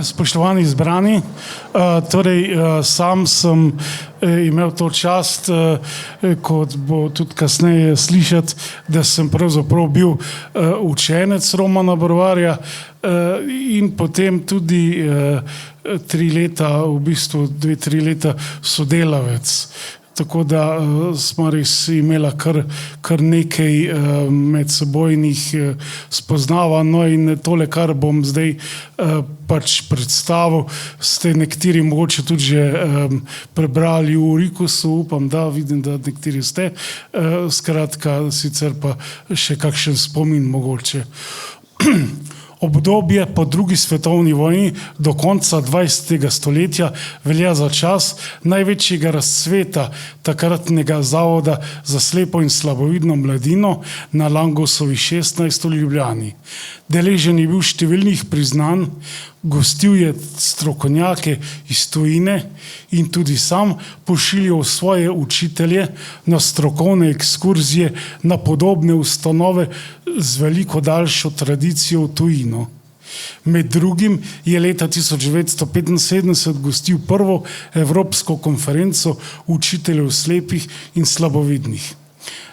Spoštovani izbrani, sam sem imel to čast, kot bo tudi kasneje slišati, da sem pravzaprav bil učenec Romana Brvarja in potem tudi 3 leta, v bistvu 2-3 leta sodelavec. Tako da smo res imela kar nekaj medsebojnih spoznavanj. No in tole, kar bom zdaj pač predstavil, ste nekateri mogoče tudi že prebrali v Rikusu, upam, da vidim, da nekateri ste. Skratka, sicer pa še kakšen spomin mogoče. Obdobje po drugi svetovni vojni do konca 20. stoletja velja za čas največjega razcveta takratnega zavoda za slepo in slabovidno mladino na Langosovi 16 v Ljubljani. Deležen je bil številnih priznanj, gostil je strokovnjake iz tujine in tudi sam pošiljal svoje učitelje na strokovne ekskurzije na podobne ustanove z veliko daljšo tradicijo v tujino. Med drugim je leta 1975 gostil prvo evropsko konferenco učiteljev slepih in slabovidnih.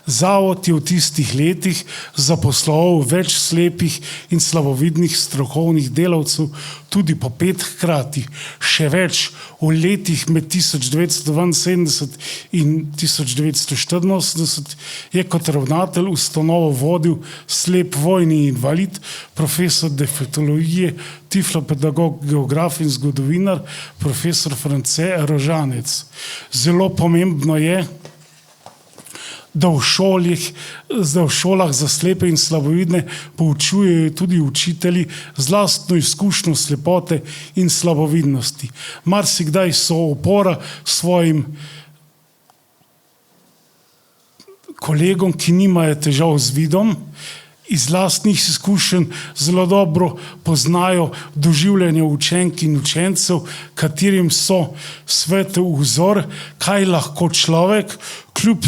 Zavod je v tistih letih zaposloval več slepih in slabovidnih strokovnih delavcev, tudi po 5 hkrati. Še več, v letih med 1972 in 1984 je kot ravnatelj ustanovo vodil slep vojni invalid, profesor defektologije, tiflopedagog, geograf in zgodovinar, profesor France Rožanec. Zelo pomembno je, da v šolah za slepe in slabovidne poučujejo tudi učitelji z lastno izkušnjo slepote in slabovidnosti. Marsikdaj so opora svojim kolegom, ki nimajo težav z vidom, iz lastnih izkušenj zelo dobro poznajo doživljanje učenk in učencev, katerim so svetel vzor, kaj lahko človek kljub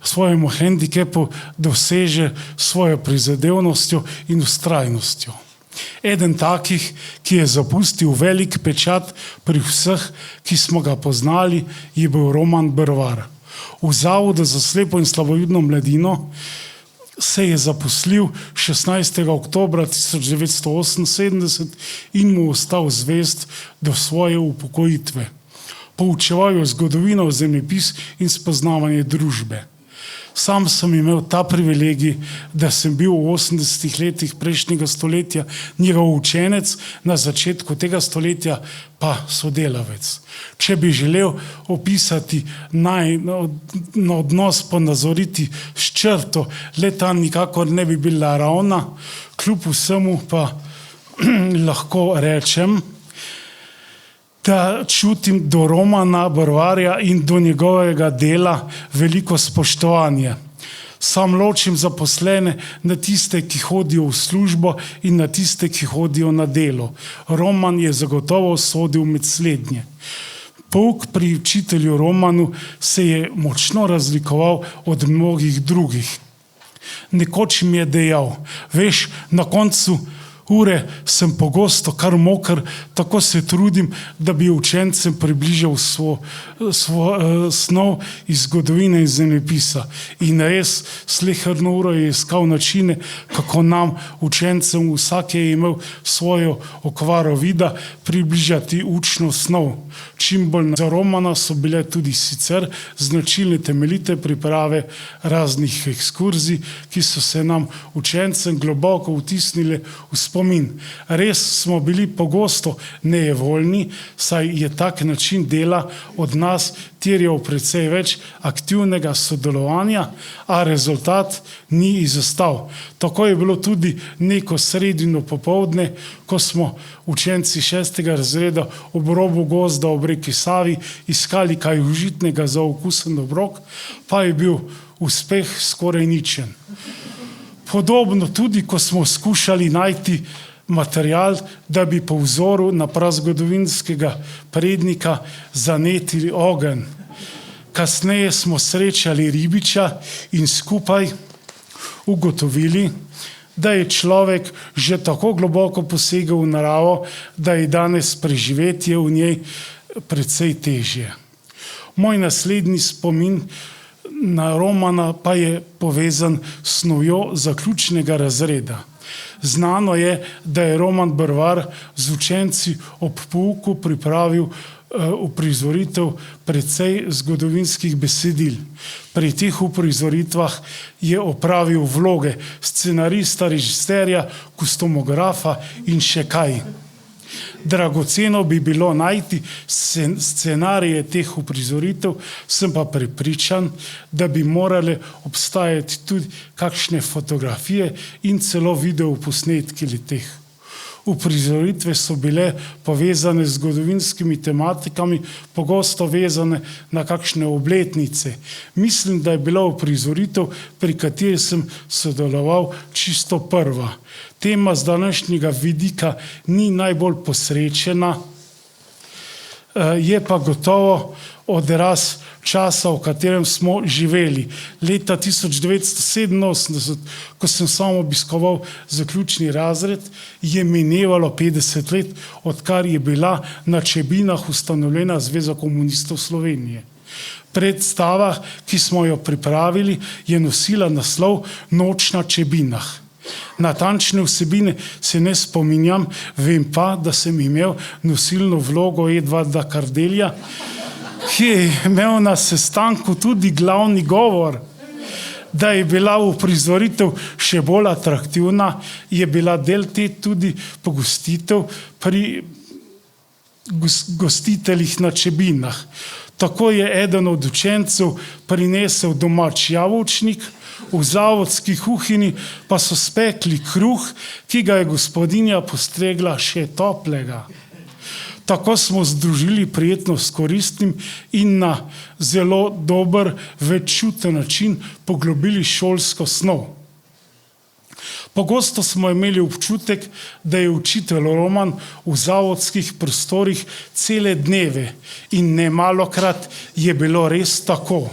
svojemu hendikepu doseže svojo prizadevnostjo in vztrajnostjo. Eden takih, ki je zapustil velik pečat pri vseh, ki smo ga poznali, je bil Roman Brvar. V Zavodu za slepo in slabovidno mladino se je zaposlil 16. oktobra 1978 in mu ostal zvest do svoje upokojitve. Poučeval je zgodovino, zemljepis in spoznavanje družbe. Sam sem imel ta privilegij, da sem bil v 80. letih prejšnjega stoletja njegov učenec, na začetku tega stoletja pa sodelavec. Če bi želel opisati odnos ponazoriti s črto, le ta nikakor ne bi bila ravna, kljub vsemu pa lahko rečem, da čutim do Romana Brvarja in do njegovega dela veliko spoštovanje. Sam ločim zaposlene na tiste, ki hodijo v službo in na tiste, ki hodijo na delo. Roman je zagotovo sodil med slednje. Pouk pri učitelju Romanu se je močno razlikoval od mnogih drugih. Nekoč mi je dejal, veš, na koncu ure sem pogosto kar moker, tako se trudim, da bi učencem približal snov iz zgodovine in zemljepisa. In res, sleherno uro je iskal načine, kako nam, učencem, vsak je imel svojo okvaro vida, približati učno snov. Čim bolj za Romana so bile tudi sicer značilne temeljite priprave raznih ekskurzij, ki so se nam učencem globoko vtisnile v spomin. Res smo bili pogosto nejevoljni, saj je tak način dela od nas terjal precej več aktivnega sodelovanja, a rezultat ni izostal. Tako je bilo tudi neko sredino popoldne, ko smo učenci 6. razreda ob robu gozda ob reki Savi iskali kaj užitnega za okusen obrok, pa je bil uspeh skoraj ničen. Podobno tudi, ko smo skušali najti material, da bi po vzoru na prazgodovinskega prednika zanetili ogenj. Kasneje smo srečali ribiča in skupaj ugotovili, da je človek že tako globoko posegel v naravo, da je danes preživetje v njej precej težje. Moj naslednji spomin na Romana pa je povezan s snovjo zaključnega razreda. Znano je, da je Roman Brvar z učenci ob pouku pripravil uprizoritev precej zgodovinskih besedil. Pri teh uprizoritvah je opravil vloge scenarista, režiserja, kostumografa in še kaj. Dragoceno bi bilo najti scenarije teh uprizoritev, sem pa prepričan, da bi morale obstajati tudi kakšne fotografije in celo videoposnetki teh. Uprizoritve so bile povezane z zgodovinskimi tematikami, pogosto vezane na kakšne obletnice. Mislim, da je bila uprizoritev, pri kateri sem sodeloval, čisto prva. Tema z današnjega vidika ni najbolj posrečena, je pa gotovo odraz časa, v katerem smo živeli. Leta 1987, ko sem sam obiskoval zaključni razred, je minevalo 50 let, odkar je bila na Čebinah ustanovljena Zveza komunistov Slovenije. Predstava, ki smo jo pripravili, je nosila naslov Noč na Čebinah. Natančne vsebine se ne spominjam, vem pa, da sem imel nosilno vlogo Edvarda Kardelja, ki je imel na sestanku tudi glavni govor. Da je bila uprizoritev še bolj atraktivna, je bila del te tudi pogostitev pri gostiteljih na Čebinah. Tako je eden od učencev prinesel domač jabolčnik, v zavodski kuhinji pa so spekli kruh, ki ga je gospodinja postregla še toplega. Tako smo združili prijetno s koristnim in na zelo dober, veččuten način poglobili šolsko snov. Pogosto smo imeli občutek, da je učitelj Roman v zavodskih prostorih cele dneve in nemalokrat je bilo res tako.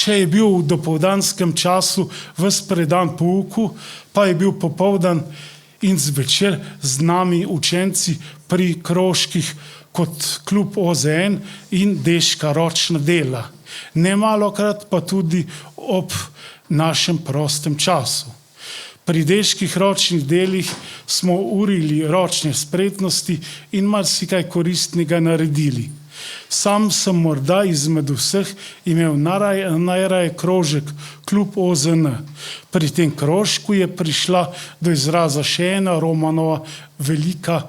Če je bil v dopoldanskem času ves predan pouku, pa je bil popoldan in zvečer z nami učenci pri krožkih kot klub OZN in deška ročna dela. Nemalokrat pa tudi ob našem prostem času. Pri deških ročnih delih smo urili ročne spretnosti in marsikaj koristnega naredili. Sam sem morda izmed vseh imel najraje krožek klub OZN. Pri tem krožku je prišla do izraza še ena Romanova velika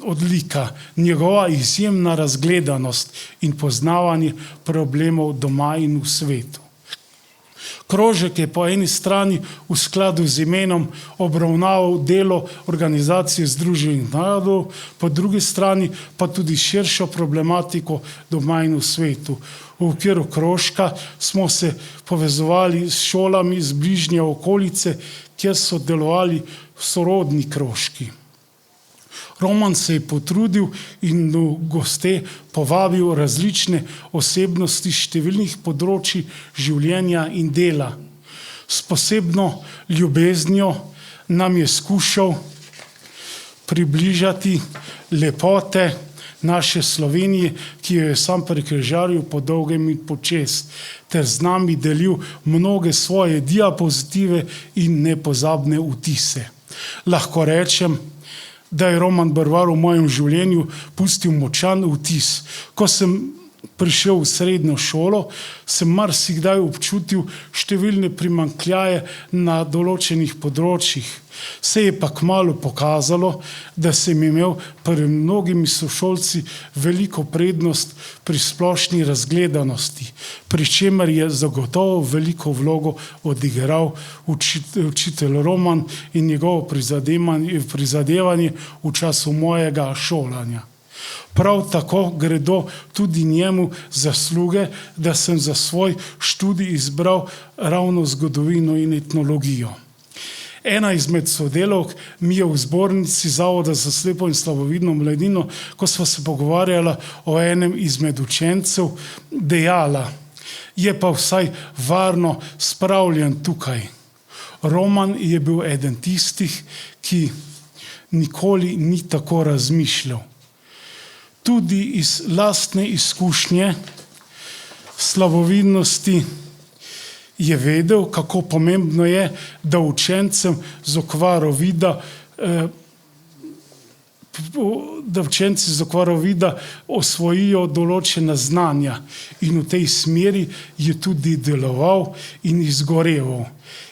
odlika, njegova izjemna razgledanost in poznavanje problemov doma in v svetu. Krožek je po eni strani v skladu z imenom obravnaval delo Organizacije združenih narodov, po drugi strani pa tudi širšo problematiko doma in v svetu. V okviru krožka smo se povezovali s šolami iz bližnje okolice, kjer so delovali sorodni krožki. Roman se je potrudil in v goste povabil različne osebnosti številnih področij življenja in dela. S posebno ljubeznijo nam je skušal približati lepote naše Slovenije, ki jo je sam prekrižaril po dolgem in počez, ter z nami delil mnoge svoje diapozitive in nepozabne vtise. Lahko rečem, da je Roman Brvar v mojem življenju pustil močan vtis. Ko sem prišel v srednjo šolo, sem marsikdaj občutil številne primanjkljaje na določenih področjih. Se je pa kmalu pokazalo, da sem imel pred mnogimi sošolci veliko prednost pri splošni razgledanosti, pri čemer je zagotovo veliko vlogo odigral učitelj Roman in njegovo prizadevanje v času mojega šolanja. Prav tako gredo tudi njemu zasluge, da sem za svoj študij izbral ravno zgodovino in etnologijo. Ena izmed sodelavk mi je v zbornici Zavoda za slepo in slabovidno mladino, ko sva se pogovarjala o enem izmed učencev, dejala: je pa vsaj varno spravljen tukaj. Roman je bil eden tistih, ki nikoli ni tako razmišljal. Tudi iz lastne izkušnje slabovidnosti je vedel, kako pomembno je, da učencem z okvaro vida osvojijo določena znanja in v tej smeri je tudi deloval in izgoreval.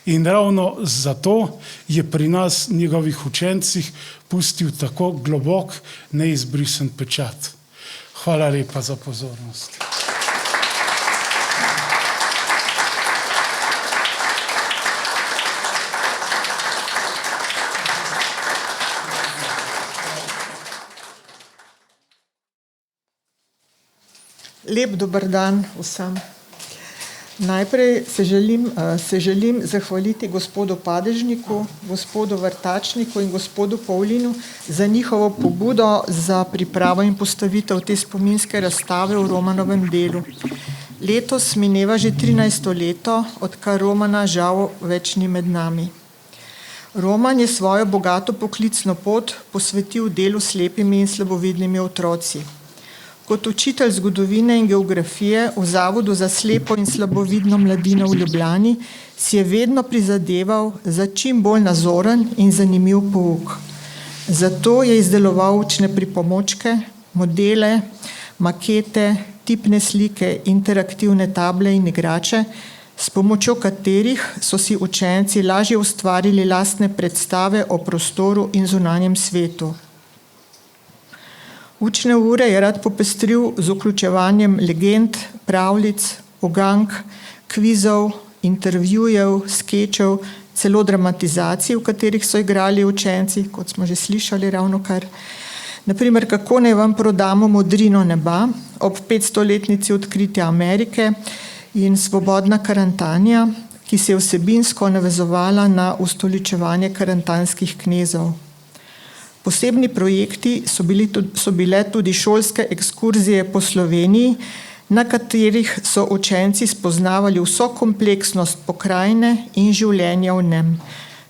In ravno zato je pri nas, njegovih učencih, pustil tako globok, neizbrisen pečat. Hvala lepa za pozornost. Lep dober dan vsem. Najprej se želim zahvaliti gospodu Padežniku, gospodu Vrtačniku in gospodu Pavlinu za njihovo pobudo za pripravo in postavitev te spominske razstave v Romanovem delu. Letos mineva že 13. leto, odkar Romana žal več ni med nami. Roman je svojo bogato poklicno pot posvetil delu s slepimi in slabovidnimi otroci. Kot učitelj zgodovine in geografije v Zavodu za slepo in slabovidno mladino v Ljubljani si je vedno prizadeval za čim bolj nazoren in zanimiv pouk. Zato je izdeloval učne pripomočke, modele, makete, tipne slike, interaktivne table in igrače, s pomočjo katerih so si učenci lažje ustvarili lastne predstave o prostoru in zunanjem svetu. Učne ure je rad popestril z vključevanjem legend, pravljic, ugank, kvizov, intervjujev, skečev, celo dramatizacij, v katerih so igrali učenci, kot smo že slišali ravnokar. Naprimer, kako naj vam prodamo modrino neba ob 500-letnici odkritja Amerike in svobodna Karantanja, ki se je vsebinsko navezovala na ustoličevanje karantanskih knezov. Posebni projekti so bile tudi šolske ekskurzije po Sloveniji, na katerih so učenci spoznavali vso kompleksnost pokrajine in življenja v njem.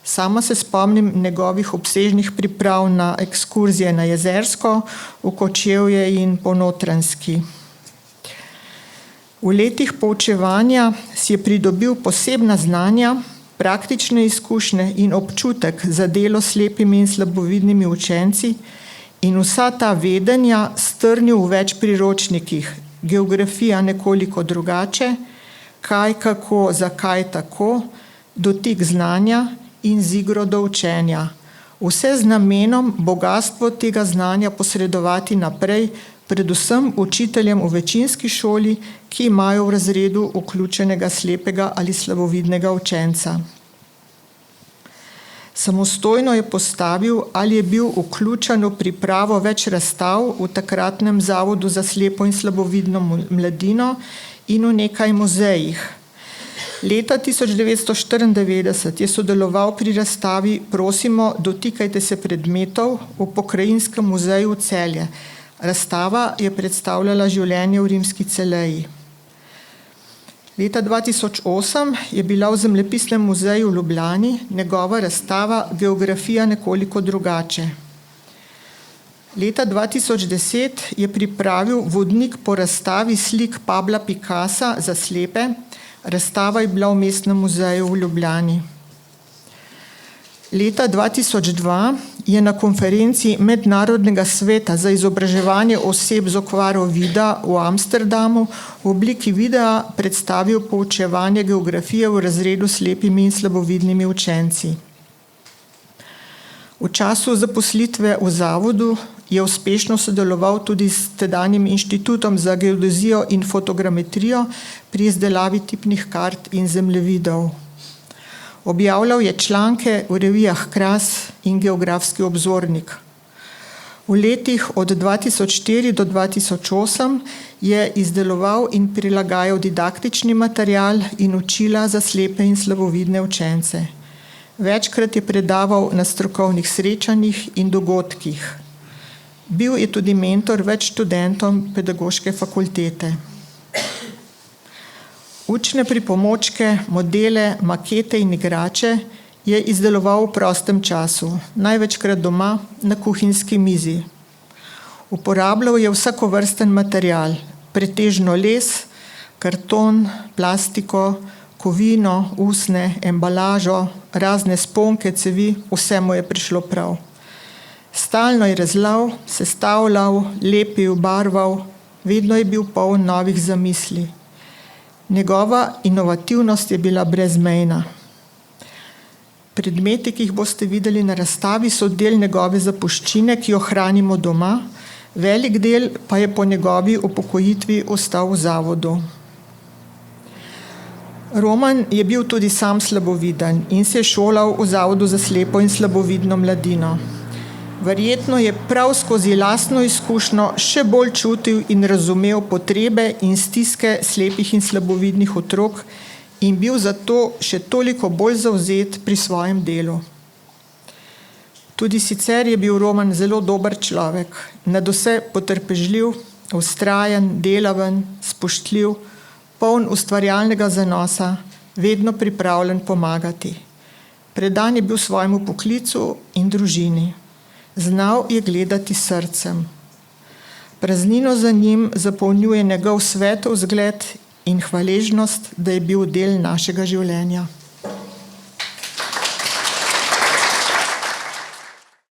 Sama se spomnim njegovih obsežnih priprav na ekskurzije na Jezersko, v Kočevje in po Notranjski. V letih poučevanja si je pridobil posebna znanja, praktične izkušnje in občutek za delo s slepimi in slabovidnimi učenci in vsa ta vedenja strnil v več priročnikih: Geografija nekoliko drugače, Kaj, kako, zakaj tako, Dotik znanja in Z igro do učenja. Vse z namenom bogastvo tega znanja posredovati naprej, predvsem učiteljem v večinski šoli, ki imajo v razredu vključenega slepega ali slabovidnega učenca. Samostojno je postavil ali je bil vključen v pripravo več razstav v takratnem Zavodu za slepo in slabovidno mladino in v nekaj muzejih. Leta 1994 je sodeloval pri razstavi Prosimo, dotikajte se predmetov v Pokrajinskem muzeju Celje. Razstava je predstavljala življenje v rimski Celeji. Leta 2008 je bila v Zemljepisnem muzeju v Ljubljani njegova razstava Geografija nekoliko drugače. Leta 2010 je pripravil vodnik po razstavi slik Pabla Picassa za slepe. Razstava je bila v Mestnem muzeju v Ljubljani. Leta 2002 je na konferenci Mednarodnega sveta za izobraževanje oseb z okvaro vida v Amsterdamu v obliki videa predstavil poučevanje geografije v razredu s slepimi in slabovidnimi učenci. V času zaposlitve v zavodu je uspešno sodeloval tudi s tedanjim Inštitutom za geodezijo in fotogrametrijo pri izdelavi tipnih kart in zemljevidov. Objavljal je članke v revijah Kras in Geografski obzornik. V letih od 2004 do 2008 je izdeloval in prilagajal didaktični material in učila za slepe in slabovidne učence. Večkrat je predaval na strokovnih srečanjih in dogodkih. Bil je tudi mentor več študentom pedagoške fakultete. Učne pripomočke, modele, makete in igrače je izdeloval v prostem času, največkrat doma na kuhinjski mizi. Uporabljal je vsakovrsten material, pretežno les, karton, plastiko, kovino, usnje, embalažo, razne sponke, cevi, vse mu je prišlo prav. Stalno je rezlal, sestavljal, lepil, barval, vedno je bil poln novih zamisli. Njegova inovativnost je bila brezmejna. Predmeti, ki jih boste videli na razstavi, so del njegove zapuščine, ki jo hranimo doma, velik del pa je po njegovi upokojitvi ostal v zavodu. Roman je bil tudi sam slaboviden in se je šolal v Zavodu za slepo in slabovidno mladino. Verjetno je prav skozi lastno izkušnjo še bolj čutil in razumel potrebe in stiske slepih in slabovidnih otrok in bil zato še toliko bolj zavzet pri svojem delu. Tudi sicer je bil Roman zelo dober človek, nadvse potrpežljiv, vztrajen, delaven, spoštljiv, poln ustvarjalnega zanosa, vedno pripravljen pomagati. Predan je bil svojemu poklicu in družini. Znal je gledati srcem. Praznino za njim zapolnjuje njegov svetov vzgled in hvaležnost, da je bil del našega življenja.